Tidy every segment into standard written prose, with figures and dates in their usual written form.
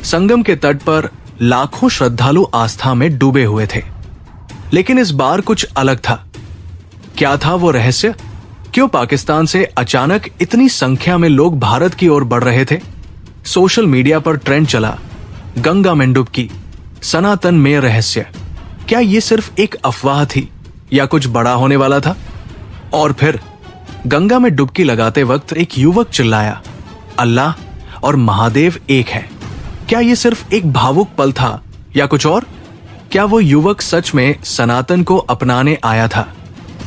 संगम के तट पर लाखों श्रद्धालु आस्था में डूबे हुए थे, लेकिन इस बार कुछ अलग था। क्या था वो रहस्य? क्यों पाकिस्तान से अचानक इतनी संख्या में लोग भारत की ओर बढ़ रहे थे? सोशल मीडिया पर ट्रेंड चला, गंगा में डुबकी, सनातन में रहस्य। क्या ये सिर्फ एक अफवाह थी या कुछ बड़ा होने वाला था? और फिर गंगा में डुबकी लगाते वक्त एक युवक चिल्लाया, अल्लाह और महादेव एक है। क्या ये सिर्फ एक भावुक पल था या कुछ और? क्या वो युवक सच में सनातन को अपनाने आया था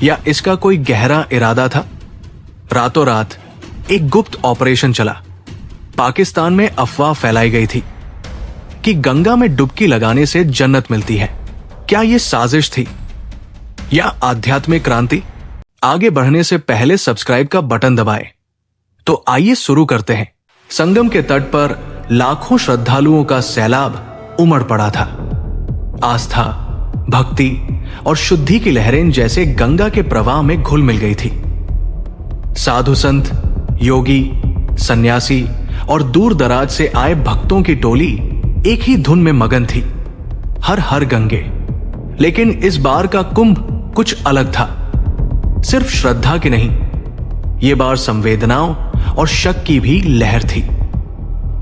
या इसका कोई गहरा इरादा था? रातों रात एक गुप्त ऑपरेशन चला। पाकिस्तान में अफवाह फैलाई गई थी कि गंगा में डुबकी लगाने से जन्नत मिलती है। क्या ये साजिश थी या आध्यात्मिक क्रांति? आगे बढ़ने से पहले सब्सक्राइब का बटन दबाएं। तो आइए शुरू करते हैं। संगम के तट पर लाखों श्रद्धालुओं का सैलाब उमड़ पड़ा था। आस्था, भक्ति और शुद्धि की लहरें जैसे गंगा के प्रवाह में घुल मिल गई थी। साधु संत, योगी, सन्यासी और दूर दराज से आए भक्तों की टोली एक ही धुन में मगन थी, हर हर गंगे। लेकिन इस बार का कुंभ कुछ अलग था। सिर्फ श्रद्धा की नहीं, ये बार संवेदनाओं और शक की भी लहर थी।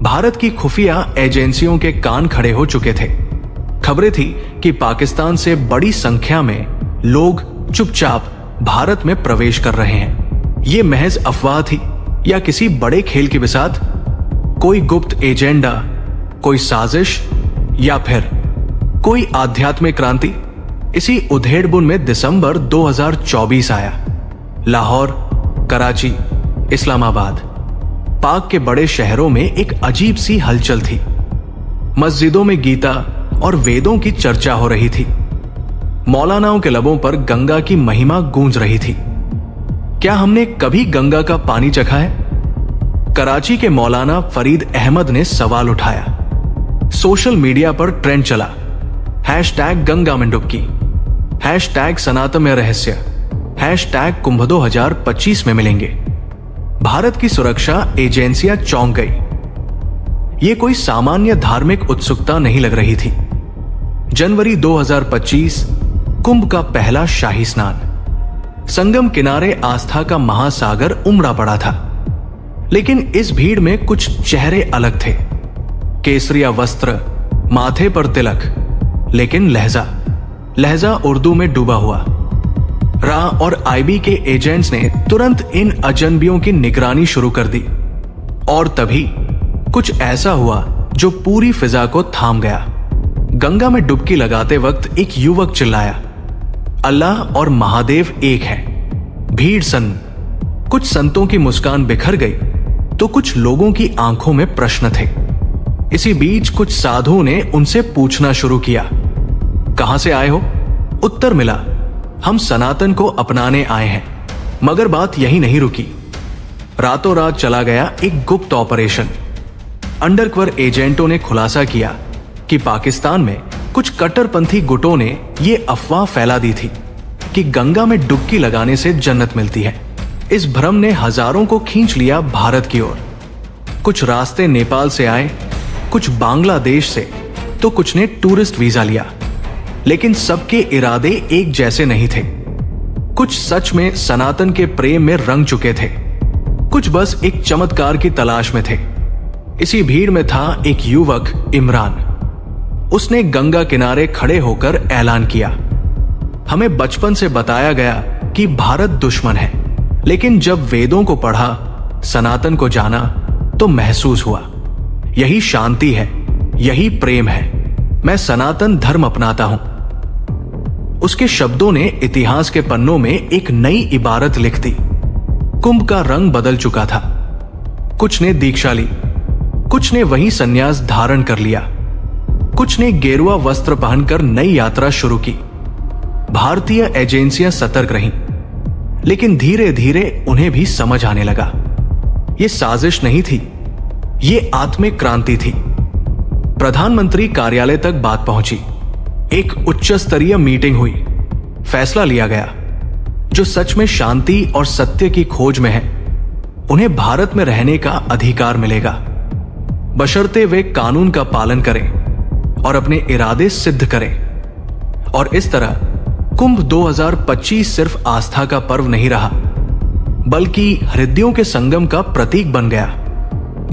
भारत की खुफिया एजेंसियों के कान खड़े हो चुके थे। खबरें थी कि पाकिस्तान से बड़ी संख्या में लोग चुपचाप भारत में प्रवेश कर रहे हैं। ये महज अफवाह थी या किसी बड़े खेल की बिसात? कोई गुप्त एजेंडा, कोई साजिश या फिर कोई आध्यात्मिक क्रांति? इसी उधेड़बुन में दिसंबर 2024 आया। लाहौर, कराची, इस्लामाबाद, पाक के बड़े शहरों में एक अजीब सी हलचल थी। मस्जिदों में गीता और वेदों की चर्चा हो रही थी। मौलानाओं के लबों पर गंगा की महिमा गूंज रही थी। क्या हमने कभी गंगा का पानी चखा है? कराची के मौलाना फरीद अहमद ने सवाल उठाया। सोशल मीडिया पर ट्रेंड चला, हैशटैग गंगा में डुबकी, हैशटैग सनातन में रहस्य, हैशटैग कुंभ 2025 में मिलेंगे। भारत की सुरक्षा एजेंसियां चौंक गई। ये कोई सामान्य धार्मिक उत्सुकता नहीं लग रही थी। जनवरी 2025, कुंभ का पहला शाही स्नान। संगम किनारे आस्था का महासागर उमड़ा पड़ा था। लेकिन इस भीड़ में कुछ चेहरे अलग थे। केसरिया वस्त्र, माथे पर तिलक, लेकिन लहजा उर्दू में डूबा हुआ। रा और आईबी के एजेंट्स ने तुरंत इन अजनबियों की निगरानी शुरू कर दी। और तभी कुछ ऐसा हुआ जो पूरी फिजा को थाम गया। गंगा में डुबकी लगाते वक्त एक युवक चिल्लाया, अल्लाह और महादेव एक है। भीड़ सन्न। कुछ संतों की मुस्कान बिखर गई तो कुछ लोगों की आंखों में प्रश्न थे। इसी बीच कुछ साधुओं ने उनसे पूछना शुरू किया, कहां से आए हो? उत्तर मिला, हम सनातन को अपनाने आए हैं। मगर बात यही नहीं रुकी। रातों रात चला गया एक गुप्त ऑपरेशन। अंडरकवर एजेंटों ने खुलासा किया कि पाकिस्तान में कुछ कट्टरपंथी गुटों ने यह अफवाह फैला दी थी कि गंगा में डुबकी लगाने से जन्नत मिलती है। इस भ्रम ने हजारों को खींच लिया भारत की ओर। कुछ रास्ते नेपाल से आए, कुछ बांग्लादेश से, तो कुछ ने टूरिस्ट वीजा लिया। लेकिन सबके इरादे एक जैसे नहीं थे। कुछ सच में सनातन के प्रेम में रंग चुके थे, कुछ बस एक चमत्कार की तलाश में थे। इसी भीड़ में था एक युवक, इमरान। उसने गंगा किनारे खड़े होकर ऐलान किया, हमें बचपन से बताया गया कि भारत दुश्मन है, लेकिन जब वेदों को पढ़ा, सनातन को जाना, तो महसूस हुआ यही शांति है, यही प्रेम है। मैं सनातन धर्म अपनाता हूं। उसके शब्दों ने इतिहास के पन्नों में एक नई इबारत लिख दी। कुंभ का रंग बदल चुका था। कुछ ने दीक्षा ली, कुछ ने वहीं संन्यास धारण कर लिया, कुछ ने गेरुआ वस्त्र पहनकर नई यात्रा शुरू की। भारतीय एजेंसियां सतर्क रहीं, लेकिन धीरे धीरे उन्हें भी समझ आने लगा, यह साजिश नहीं थी, ये आत्मिक क्रांति थी। प्रधानमंत्री कार्यालय तक बात पहुंची। एक उच्च स्तरीय मीटिंग हुई। फैसला लिया गया, जो सच में शांति और सत्य की खोज में है, उन्हें भारत में रहने का अधिकार मिलेगा। बशर्ते वे कानून का पालन करें और अपने इरादे सिद्ध करें। और इस तरह कुंभ 2025 सिर्फ आस्था का पर्व नहीं रहा, बल्कि हृदयों के संगम का प्रतीक बन गया।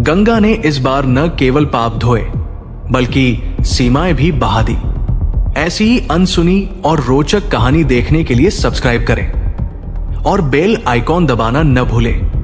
गंगा ने इस बार न केवल पाप धोए, बल्कि सीमाएं भी बहा दी। ऐसी ही अनसुनी और रोचक कहानी देखने के लिए सब्सक्राइब करें और बेल आइकॉन दबाना न भूलें।